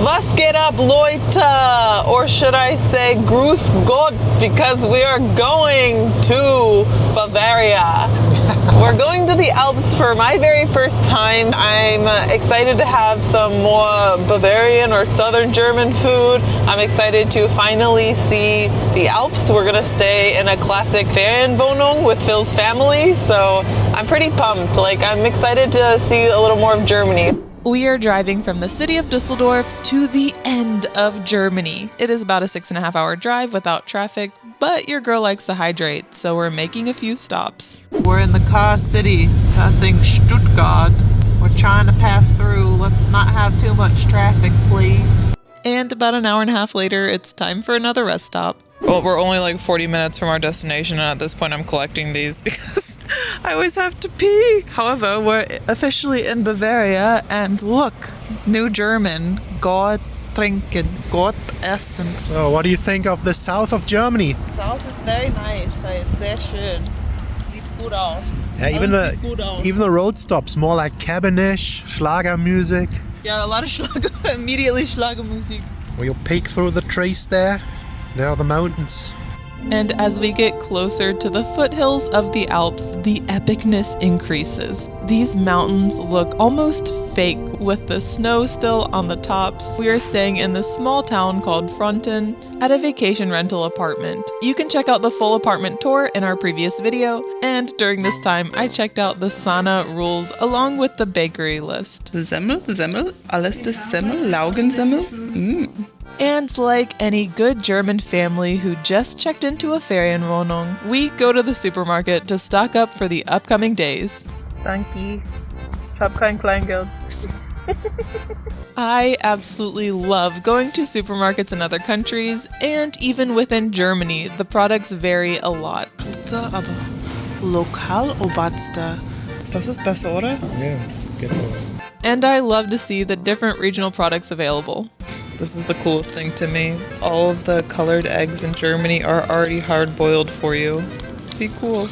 Was geht ab, Leute? Or should I say Grüß Gott, because we are going to Bavaria. We're going to the Alps for my very first time. I'm excited to have some more Bavarian or Southern German food. I'm excited to finally see the Alps. We're gonna stay in a classic Ferienwohnung with Phil's family, so I'm pretty pumped. Like, I'm excited to see a little more of Germany. We are driving from the city of Düsseldorf to the end of Germany. It is about a 6.5-hour drive without traffic, but your girl likes to hydrate, so we're making a few stops. We're in the car city, passing Stuttgart. We're trying to pass through. Let's not have too much traffic, please. And about an hour and a half later, it's time for another rest stop. Well, we're only like 40 minutes from our destination, and at this point I'm collecting these because I always have to pee. However, we're officially in Bavaria, and look, new German, Gott trinken, Gott essen. So, what do you think of the south of Germany? South is very nice, sehr schön. Sieht gut aus. Yeah, even the road stops, more like cabinish, Schlager music. Yeah, a lot of Schlager, immediately Schlagermusik. Where you'll peek through the trees there. There are the mountains. And as we get closer to the foothills of the Alps, the epicness increases. These mountains look almost fake with the snow still on the tops. We are staying in this small town called Fronten at a vacation rental apartment. You can check out the full apartment tour in our previous video, and during this time I checked out the sauna rules along with the bakery list. Semmel, alles das Semmel, Laugensemmel. And like any good German family who just checked into a Ferienwohnung, we go to the supermarket to stock up for the upcoming days. Danke. Ich hab kein Kleingeld. I absolutely love going to supermarkets in other countries, and even within Germany, the products vary a lot. Aber Lokal-Oberster. Das ist besser, oder? Yeah, get it. And I love to see the different regional products available. This is the coolest thing to me. All of the colored eggs in Germany are already hard-boiled for you. Be cool.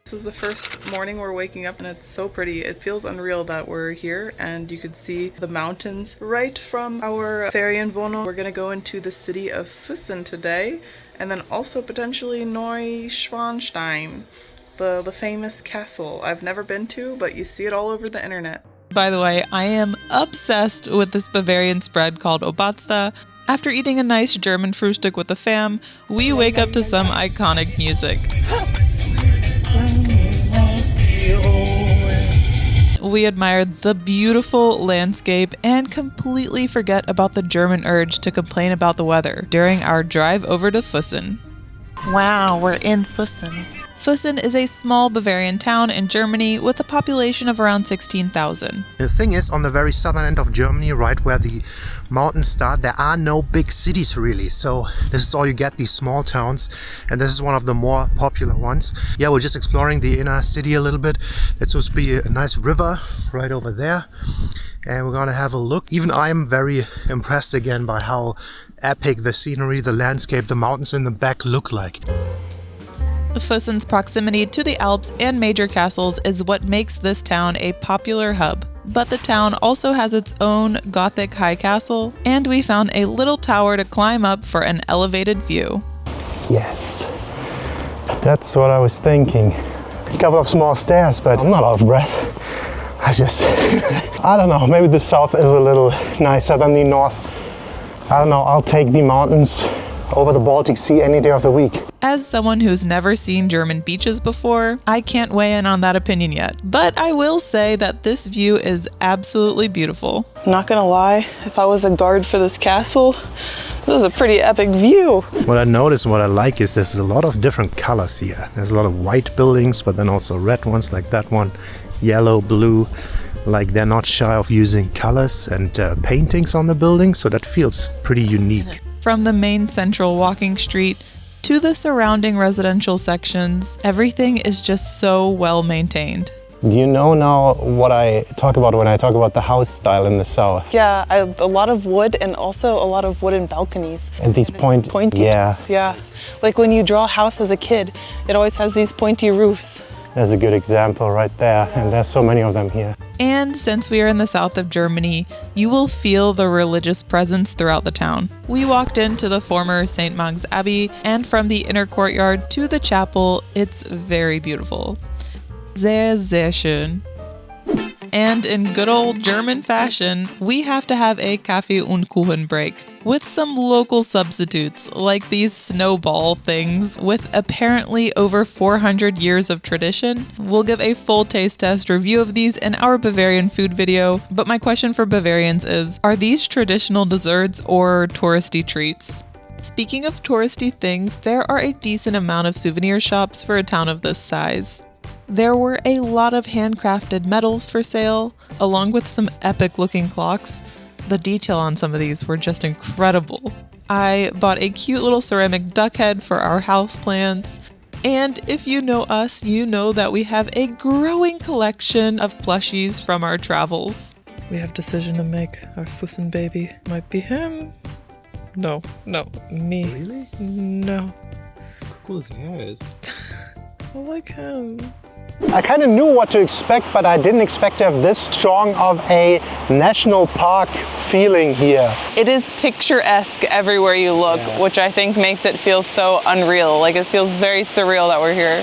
This is the first morning we're waking up, and it's so pretty. It feels unreal that we're here and you could see the mountains right from our Ferienwohnung. We're gonna go into the city of Füssen today, and then also potentially Neuschwanstein, the famous castle I've never been to, but you see it all over the internet. By the way, I am obsessed with this Bavarian spread called Oberster. After eating a nice German Frühstück with the fam, we wake up to some iconic music. We admire the beautiful landscape and completely forget about the German urge to complain about the weather during our drive over to Füssen. Wow, we're in Füssen. Füssen is a small Bavarian town in Germany with a population of around 16,000. The thing is, on the very southern end of Germany, right where the mountains start, there are no big cities really. So this is all you get, these small towns, and this is one of the more popular ones. Yeah, we're just exploring the inner city a little bit. There's supposed to be a nice river right over there, and we're gonna have a look. Even I'm very impressed again by how epic the scenery, the landscape, the mountains in the back look like. Fussen's proximity to the Alps and major castles is what makes this town a popular hub. But the town also has its own Gothic high castle, and we found a little tower to climb up for an elevated view. Yes, that's what I was thinking. A couple of small stairs, but I'm not out of breath. I don't know, maybe the south is a little nicer than the north. I don't know, I'll take the mountains over the Baltic Sea any day of the week. As someone who's never seen German beaches before, I can't weigh in on that opinion yet. But I will say that this view is absolutely beautiful. I'm not gonna lie, if I was a guard for this castle, this is a pretty epic view. What I noticed, what I like is there's a lot of different colors here. There's a lot of white buildings, but then also red ones like that one, yellow, blue. Like they're not shy of using colors and paintings on the building, so that feels pretty unique. From the main central walking street to the surrounding residential sections, everything is just so well maintained. Do you know now what I talk about when I talk about the house style in the south? Yeah, a lot of wood and also a lot of wooden balconies. And these pointy. Yeah. Like when you draw a house as a kid, it always has these pointy roofs. There's a good example right there, and there's so many of them here. And since we are in the south of Germany, you will feel the religious presence throughout the town. We walked into the former St. Mang's Abbey, and from the inner courtyard to the chapel, it's very beautiful. Sehr, sehr schön. And in good old German fashion, we have to have a Kaffee und Kuchen break with some local substitutes like these snowball things with apparently over 400 years of tradition. We'll give a full taste test review of these in our Bavarian food video, but my question for Bavarians is, are these traditional desserts or touristy treats? Speaking of touristy things, there are a decent amount of souvenir shops for a town of this size. There were a lot of handcrafted medals for sale, along with some epic looking clocks. The detail on some of these were just incredible. I bought a cute little ceramic duck head for our houseplants. And if you know us, you know that we have a growing collection of plushies from our travels. We have a decision to make. Our Füssen baby might be him. No, me. Really? No. How cool his hair is. I like him. I kind of knew what to expect, but I didn't expect to have this strong of a national park feeling here. It is picturesque everywhere you look, which I think makes it feel so unreal. Like it feels very surreal that we're here.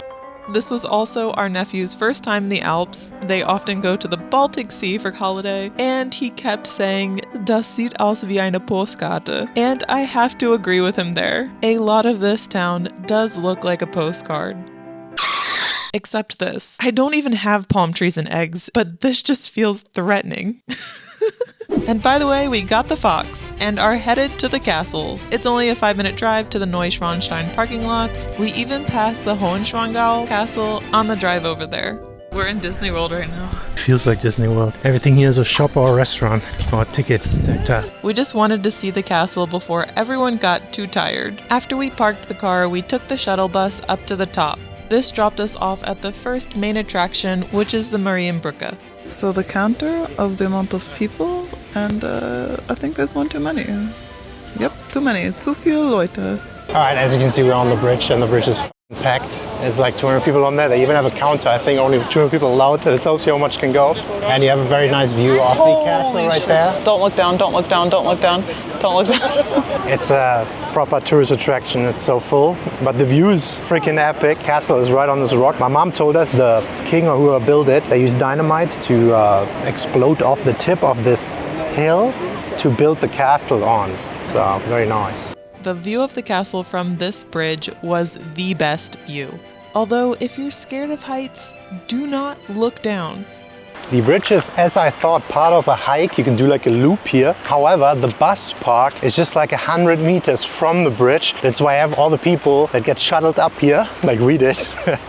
This was also our nephew's first time in the Alps. They often go to the Baltic Sea for holiday, and he kept saying, "Das sieht aus wie eine Postkarte." And I have to agree with him there. A lot of this town does look like a postcard. Except this. I don't even have palm trees and eggs, but this just feels threatening. And by the way, we got the fox and are headed to the castles. It's only a 5-minute drive to the Neuschwanstein parking lots. We even passed the Hohenschwangau Castle on the drive over there. We're in Disney World right now. Feels like Disney World. Everything here is a shop or a restaurant or a ticket center. We just wanted to see the castle before everyone got too tired. After we parked the car, we took the shuttle bus up to the top. This dropped us off at the first main attraction, which is the Marienbrücke. So the counter of the amount of people, and I think there's one too many. Yep, too many. Zu viele Leute. Alright, as you can see, we're on the bridge, and the bridge is packed. It's like 200 people on there. They even have a counter. I think only 200 people allowed. It tells you how much can go. And you have a very nice view of the castle right there. Don't look down, don't look down, don't look down, don't look down. It's a proper tourist attraction. It's so full. But the view is freaking epic. Castle is right on this rock. My mom told us the king or whoever built it, they used dynamite to explode off the tip of this hill to build the castle on. So, very nice. The view of the castle from this bridge was the best view. Although, if you're scared of heights, do not look down. The bridge is, as I thought, part of a hike. You can do like a loop here. However, the bus park is just like 100 meters from the bridge. That's why I have all the people that get shuttled up here, like we did,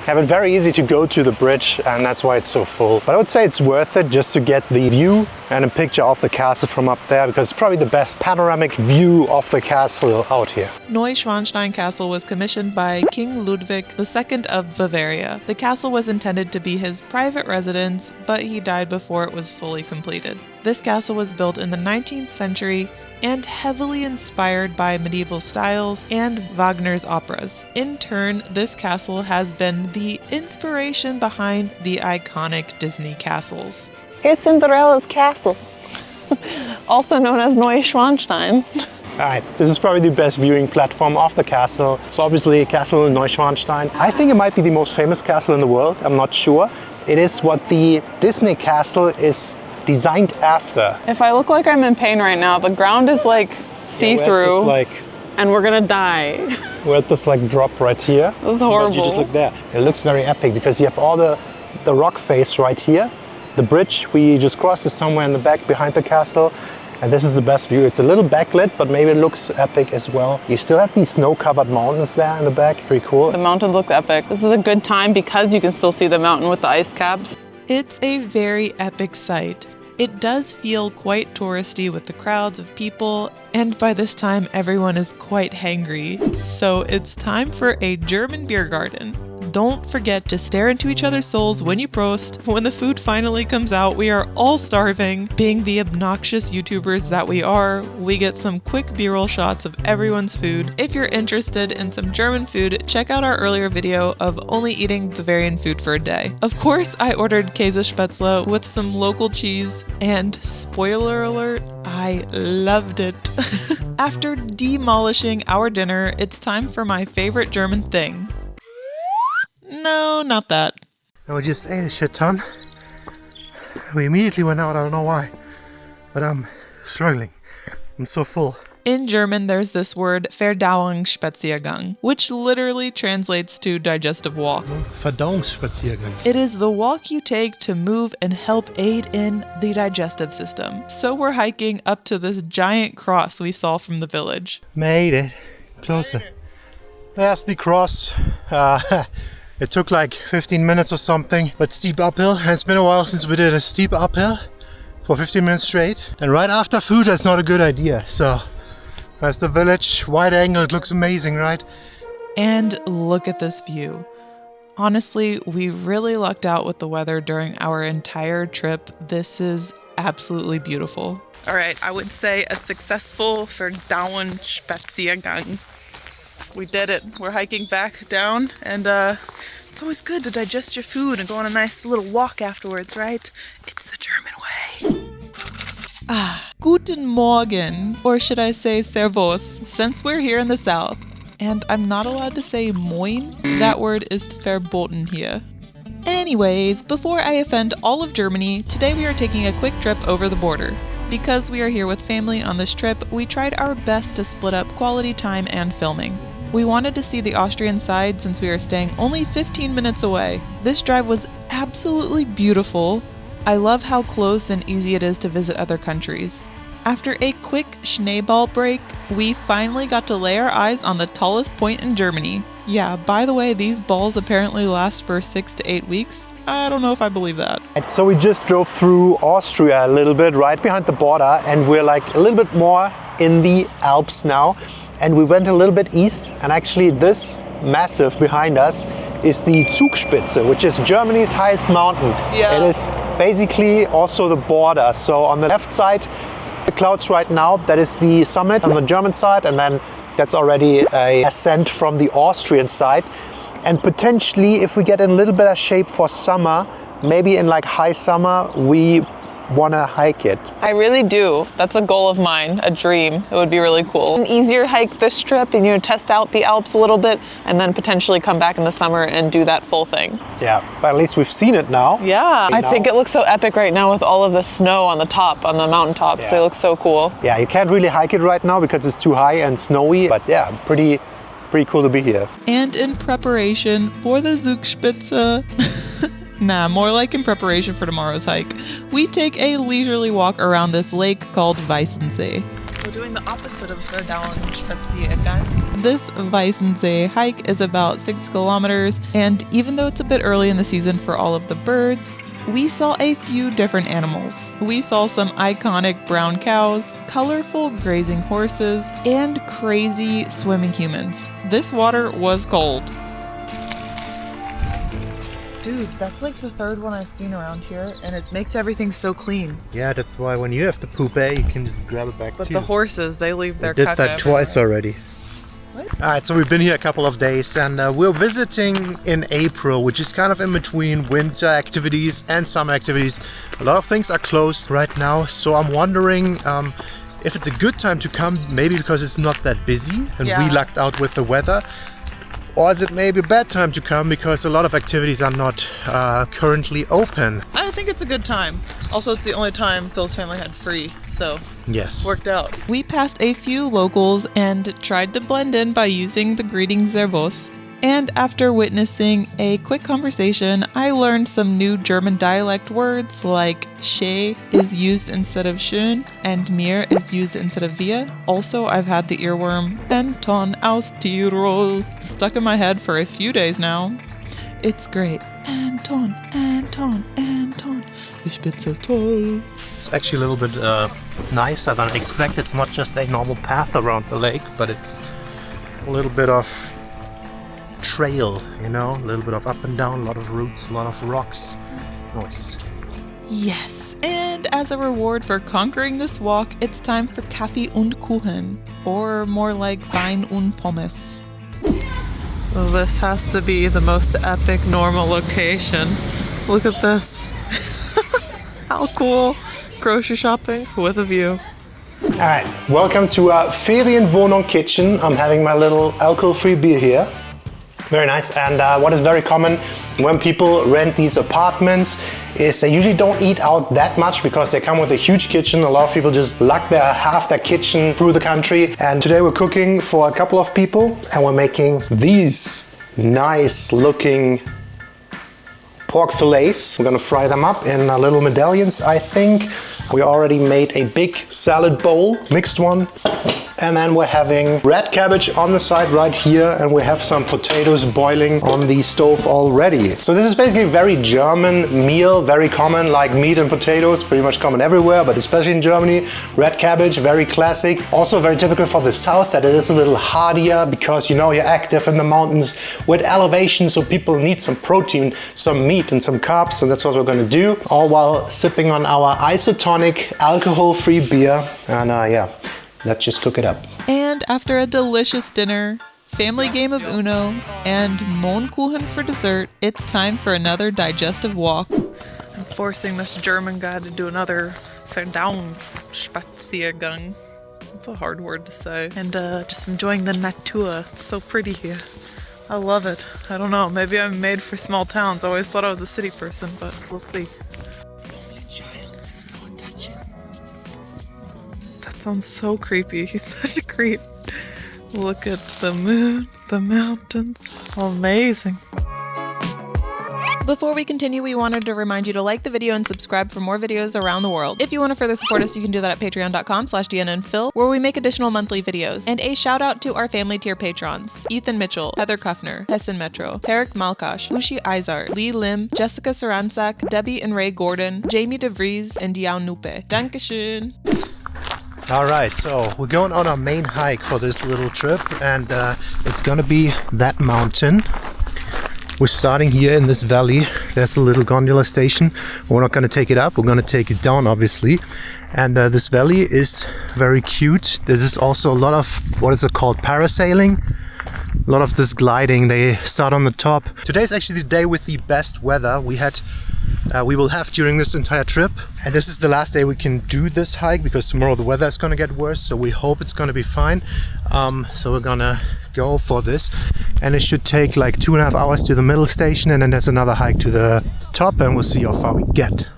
have it very easy to go to the bridge, and that's why it's so full. But I would say it's worth it just to get the view and a picture of the castle from up there, because it's probably the best panoramic view of the castle out here. Neuschwanstein Castle was commissioned by King Ludwig II of Bavaria. The castle was intended to be his private residence, but he died before it was fully completed. This castle was built in the 19th century and heavily inspired by medieval styles and Wagner's operas. In turn, this castle has been the inspiration behind the iconic Disney castles. Here's Cinderella's castle, also known as Neuschwanstein. Alright, this is probably the best viewing platform of the castle. So obviously Castle Neuschwanstein. I think it might be the most famous castle in the world, I'm not sure. It is what the Disney castle is designed after. If I look like I'm in pain right now, the ground is like see-through, and we're gonna die. We're at this like drop right here. This is horrible. But you just look there. It looks very epic because you have all the rock face right here. The bridge we just crossed is somewhere in the back behind the castle. And this is the best view. It's a little backlit, but maybe it looks epic as well. You still have these snow-covered mountains there in the back. Pretty cool. The mountain looks epic. This is a good time because you can still see the mountain with the ice caps. It's a very epic sight. It does feel quite touristy with the crowds of people, and by this time everyone is quite hangry. So it's time for a German beer garden. Don't forget to stare into each other's souls when you prost. When the food finally comes out, we are all starving. Being the obnoxious YouTubers that we are, we get some quick B-roll shots of everyone's food. If you're interested in some German food, check out our earlier video of only eating Bavarian food for a day. Of course, I ordered Käsespätzle with some local cheese, and spoiler alert, I loved it. After demolishing our dinner, it's time for my favorite German thing. No, not that. And we just ate a shit ton. We immediately went out, I don't know why. But I'm struggling. I'm so full. In German, there's this word Verdauungsspaziergang, which literally translates to digestive walk. Verdauungsspaziergang. It is the walk you take to move and help aid in the digestive system. So we're hiking up to this giant cross we saw from the village. Made it. Closer. There's the cross. It took like 15 minutes or something, but steep uphill. And it's been a while since we did a steep uphill for 15 minutes straight. And right after food, that's not a good idea. So there's the village, wide angle, it looks amazing, right? And look at this view. Honestly, we really lucked out with the weather during our entire trip. This is absolutely beautiful. All right, I would say a successful Verdauungsspaziergang. We did it. We're hiking back down, and it's always good to digest your food and go on a nice little walk afterwards, right? It's the German way. Guten Morgen, or should I say Servus, since we're here in the south. And I'm not allowed to say moin. That word is verboten here. Anyways, before I offend all of Germany, today we are taking a quick trip over the border. Because we are here with family on this trip, we tried our best to split up quality time and filming. We wanted to see the Austrian side since we are staying only 15 minutes away. This drive was absolutely beautiful. I love how close and easy it is to visit other countries. After a quick Schneeball break, we finally got to lay our eyes on the tallest point in Germany. Yeah, by the way, these balls apparently last for 6 to 8 weeks. I don't know if I believe that. So we just drove through Austria a little bit, right behind the border, and we're like a little bit more in the Alps now. And we went a little bit east, and actually this massive behind us is the Zugspitze, which is Germany's highest mountain. Yeah. It is basically also the border. So on the left side, the clouds right now, that is the summit on the German side, and then that's already a ascent from the Austrian side. And potentially, if we get in a little bit of shape for summer, maybe in like high summer, we want to hike it. I really do. That's a goal of mine, a dream. It would be really cool. An easier hike this trip and, test out the Alps a little bit and then potentially come back in the summer and do that full thing. Yeah, but at least we've seen it now. Yeah, I think it looks so epic right now with all of the snow on the top, on the mountaintops. Yeah. They look so cool. Yeah, you can't really hike it right now because it's too high and snowy, but yeah, pretty cool to be here. And in preparation for the Zugspitze, nah, more like in preparation for tomorrow's hike, we take a leisurely walk around this lake called Weissensee. We're doing the opposite of Verdauungsspaziergang. This Weissensee hike is about 6 kilometers, and even though it's a bit early in the season for all of the birds, we saw a few different animals. We saw some iconic brown cows, colorful grazing horses, and crazy swimming humans. This water was cold. Dude, that's like the third one I've seen around here, and it makes everything so clean. Yeah, that's why when you have to poop, you can just grab it back But too. the horses, they leave their did caca that twice already. What? Alright, so we've been here a couple of days, and we're visiting in April, which is kind of in between winter activities and summer activities. A lot of things are closed right now, so I'm wondering if it's a good time to come, maybe because it's not that busy and we lucked out with the weather. Or is it maybe a bad time to come because a lot of activities are not currently open? I think it's a good time. Also, it's the only time Phil's family had free, so Yes. worked out. We passed a few locals and tried to blend in by using the greeting Servus. And after witnessing a quick conversation, I learned some new German dialect words like schön is used instead of schön and mir is used instead of wir. Also, I've had the earworm Anton aus Tirol stuck in my head for a few days now. It's great. Anton, Anton, Anton, ich bin so toll. It's actually a little bit nicer than I expected. It's not just a normal path around the lake, but it's a little bit of trail, you know, a little bit of up and down, a lot of roots, a lot of rocks. Nice. Yes, and as a reward for conquering this walk, it's time for Kaffee und Kuchen, or more like Wein und Pommes. Well, this has to be the most epic normal location. Look at this. How cool. Grocery shopping with a view. Alright, welcome to Ferienwohnung kitchen. I'm having my little alcohol-free beer here. Very nice. And what is very common when people rent these apartments is they usually don't eat out that much because they come with a huge kitchen. A lot of people just lug half their kitchen through the country. And today we're cooking for a couple of people and we're making these nice looking pork fillets. We're gonna fry them up in little medallions, I think. We already made a big salad bowl, mixed one. And then we're having red cabbage on the side right here, and we have some potatoes boiling on the stove already. So this is basically a very German meal, very common, like meat and potatoes, pretty much common everywhere, but especially in Germany. Red cabbage, very classic. Also very typical for the south, that it is a little hardier because, you know, you're active in the mountains with elevation, so people need some protein, some meat and some carbs, and that's what we're gonna do, all while sipping on our isotonic alcohol-free beer. And yeah. Let's just cook it up. And after a delicious dinner, family game of Uno, and Mohnkuchen for dessert, it's time for another digestive walk. I'm forcing this German guy to do another Verdauungsspaziergang. It's a hard word to say. And just enjoying the Natur. It's so pretty here. I love it. I don't know, maybe I'm made for small towns. I always thought I was a city person, but we'll see. Sounds so creepy. He's such a creep. Look at the moon, the mountains. Amazing. Before we continue, we wanted to remind you to like the video and subscribe for more videos around the world. If you want to further support us, you can do that at patreon.com/Deana and Phil, where we make additional monthly videos. And a shout out to our family tier patrons: Ethan Mitchell, Heather Kuffner, Hessen Metro, Tarek Malkash, Ushi Izar, Lee Lim, Jessica Saransak, Debbie and Ray Gordon, Jamie DeVries, and Diao Nupe. Dankeschön. Alright, so we're going on our main hike for this little trip, and it's gonna be that mountain. We're starting here in this valley. There's a little gondola station. We're not gonna take it up, we're gonna take it down, obviously. And this valley is very cute. This is also a lot of, what is it called, parasailing? A lot of this gliding. They start on the top. Today is actually the day with the best weather we will have during this entire trip, and this is the last day we can do this hike because tomorrow the weather is going to get worse, so we hope it's going to be fine. So we're gonna go for this, and it should take like 2.5 hours to the middle station, and then there's another hike to the top, and we'll see how far we get.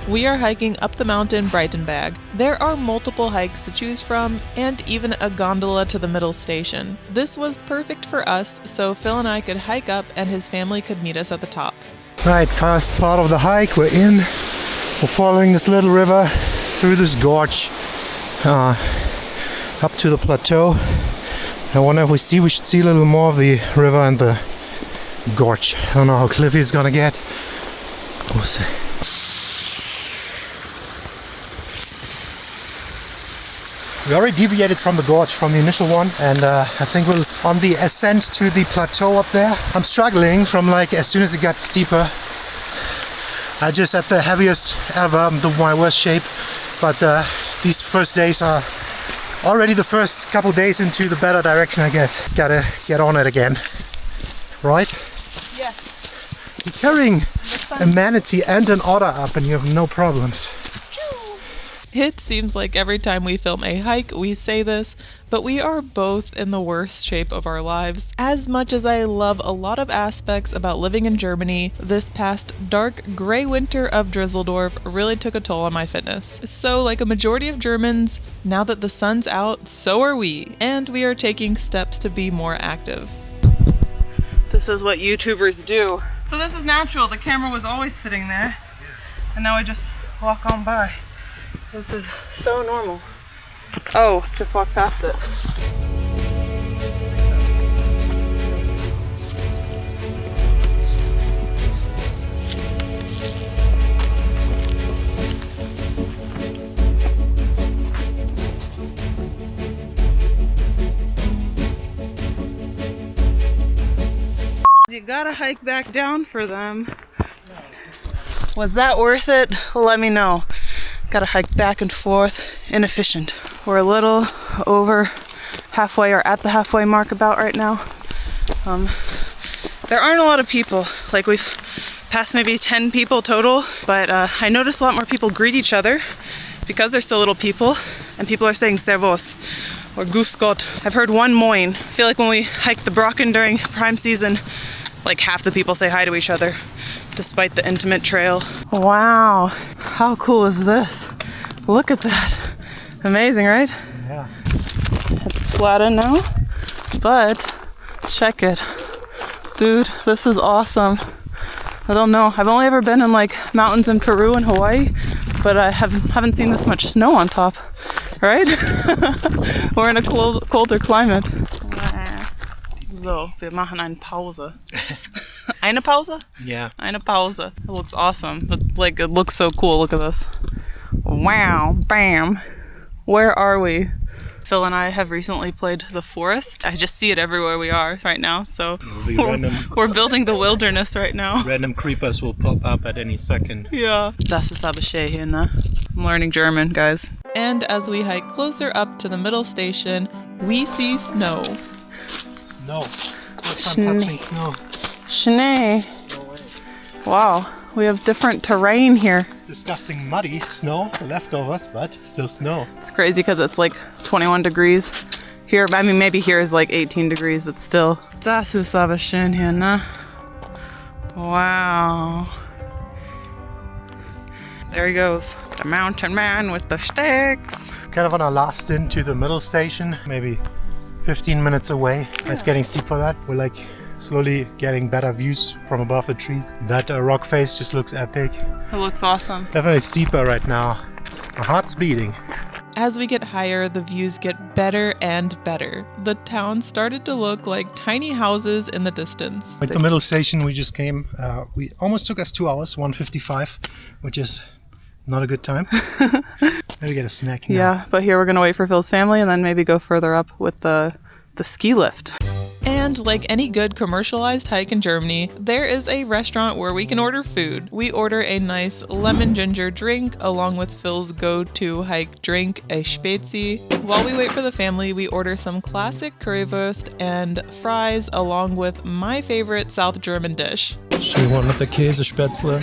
We are hiking up the mountain Breitenberg. There are multiple hikes to choose from, and even a gondola to the middle station. This was perfect for us, so Phil and I could hike up and his family could meet us at the top. Right, first part of the hike, we're in. We're following this little river through this gorge up to the plateau. I wonder if we should see a little more of the river and the gorge. I don't know how cliffy it's gonna get. We'll see. We already deviated from the gorge, from the initial one, and I think we're on the ascent to the plateau up there. I'm struggling from like as soon as it got steeper. I just had the heaviest ever, my worst shape, but these first days are already the first couple days into the better direction, I guess. Gotta get on it again, right? Yes. You're carrying a manatee and an otter up and you have no problems. It seems like every time we film a hike, we say this, but we are both in the worst shape of our lives. As much as I love a lot of aspects about living in Germany, this past dark gray winter of Düsseldorf really took a toll on my fitness. So like a majority of Germans, now that the sun's out, so are we, and we are taking steps to be more active. This is what YouTubers do. So this is natural. The camera was always sitting there, and now I just walk on by. This is so normal. Oh, just walk past it. gotta hike back down for them. Was that worth it? Let me know. Gotta hike back and forth. Inefficient. We're a little over halfway, or at the halfway mark about right now. There aren't a lot of people. Like, we've passed maybe 10 people total, but I noticed a lot more people greet each other because there's so little people, and people are saying Servus or Grüß Gott. I've heard one Moin. I feel like when we hike the Brocken during prime season, like half the people say hi to each other, despite the intimate trail. Wow, how cool is this? Look at that. Amazing, right? Yeah. It's flattened now, but check it. Dude, this is awesome. I don't know. I've only ever been in like mountains in Peru and Hawaii, but I haven't seen this much snow on top, right? We're in a colder climate. So, wir machen eine Pause. Eine Pause? Yeah. Eine Pause. It looks awesome. Like, it looks so cool. Look at this. Wow. Bam. Where are we? Phil and I have recently played the forest. I just see it everywhere we are right now, so we're building the wilderness right now. Random creepers will pop up at any second. Yeah. Das ist aber schön, ne? I'm learning German, guys. And as we hike closer up to the middle station, we see snow. Snow. First time touching snow. Schnee. Wow. We have different terrain here. It's disgusting muddy snow, leftovers, but still snow. It's crazy because it's like 21 degrees here. I mean, maybe here is like 18 degrees, but still. Das ist aber schön hier, ne? Wow. There he goes. The mountain man with the sticks. Kind of on our last stint to the middle station, maybe 15 minutes away. It's getting steep for that. We're like slowly getting better views from above the trees. That rock face just looks epic. It looks awesome. Definitely steeper right now. My heart's beating. As we get higher, the views get better and better. The town started to look like tiny houses in the distance. At the middle station we just came, we almost took us 2 hours, 1:55, which is not a good time. Maybe get a snack now. Yeah, but here we're gonna wait for Phil's family and then maybe go further up with the ski lift. And like any good commercialized hike in Germany, there is a restaurant where we can order food. We order a nice lemon ginger drink along with Phil's go-to hike drink, a Spezi. While we wait for the family, we order some classic currywurst and fries along with my favorite South German dish. Schön one with the Käsespätzle.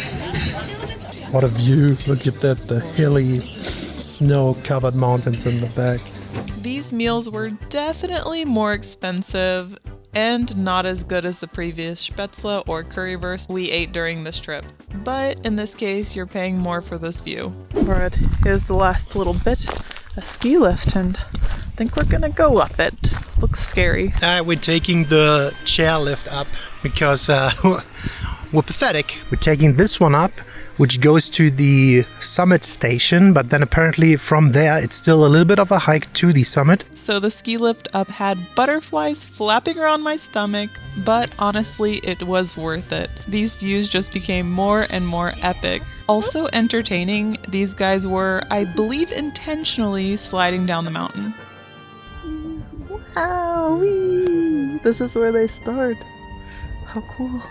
What a view. Look at that, the hilly, snow-covered mountains in the back. These meals were definitely more expensive and not as good as the previous Spätzle or currywurst we ate during this trip. But in this case, you're paying more for this view. Alright, here's the last little bit, a ski lift, and I think we're gonna go up it. Looks scary. We're taking the chair lift up because we're pathetic. We're taking this one up, which goes to the summit station, but then apparently from there it's still a little bit of a hike to the summit. So the ski lift up had butterflies flapping around my stomach, but honestly it was worth it. These views just became more and more epic. Also entertaining, these guys were, I believe, intentionally sliding down the mountain. Wow! This is where they start. How cool.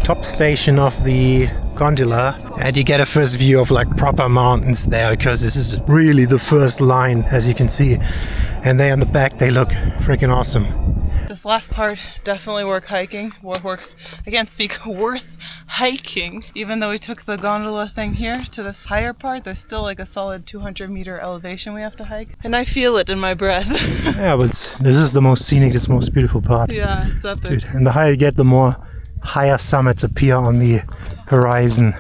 Top station of the gondola, and you get a first view of like proper mountains there, because this is really the first line, as you can see, and they on the back, they look freaking awesome. This last part, definitely worth hiking. I can't speak, worth hiking. Even though we took the gondola thing here to this higher part, there's still like a solid 200-meter elevation we have to hike. And I feel it in my breath. Yeah, but this is the most scenic, this most beautiful part. Yeah, it's epic. Dude, and the higher you get, the more higher summits appear on the horizon.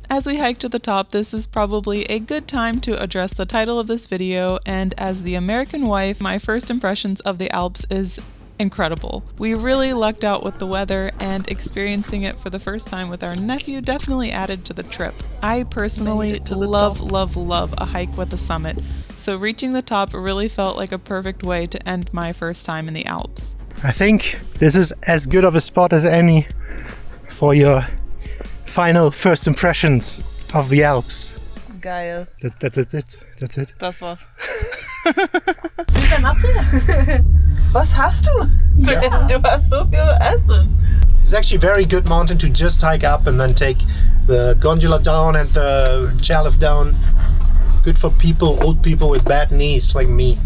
As we hike to the top, this is probably a good time to address the title of this video, and as the American wife, my first impressions of the Alps is incredible. We really lucked out with the weather, and experiencing it for the first time with our nephew definitely added to the trip. I personally love a hike with the summit, so reaching the top really felt like a perfect way to end my first time in the Alps. I think this is as good of a spot as any for your final first impressions of the Alps. Geil. That's it. Das war's. Was hast du? Du hast so viel Essen. It's actually a very good mountain to just hike up and then take the gondola down and the chairlift down. Good for people, old people with bad knees like me.